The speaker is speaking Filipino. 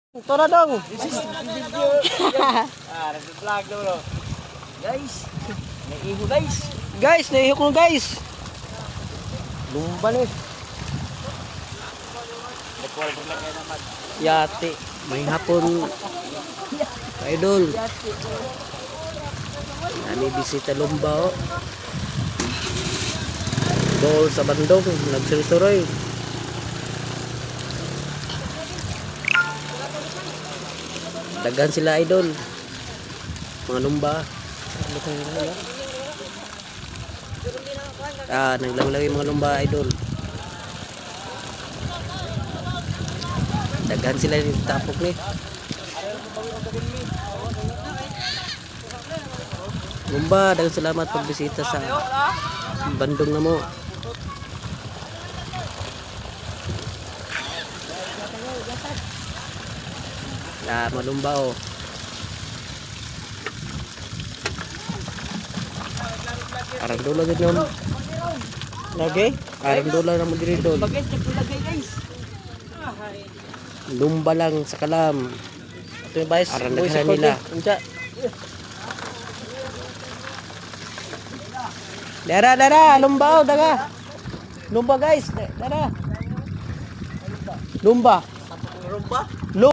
Ito na dong. This is video. Nag-vlog daw bro. Guys, may iho guys. Guys, naiho ko guys. Lumba ni. Nag-call ko lang kayo naman. Yate. May hapon. Idol. Nami bisita lumba oh. Dol sa bandong. Nagsuroy. Dagan sila idol. Mga lumba. Naglanglagi mga lumba idol. Dagan sila ni tapok ni. Lumba, dagan salamat pagbisita sa bandong na mo. Malumba oh. Arang dula gid nam. Lagi? Arang dula na mo diri dol. Bagay check ko lagay guys. Lumba lang sa kalam. Ito yung guys. Arang daghan nila. Dara, lumba oh, daga. Lumba guys, dara. Lumba. Rumba?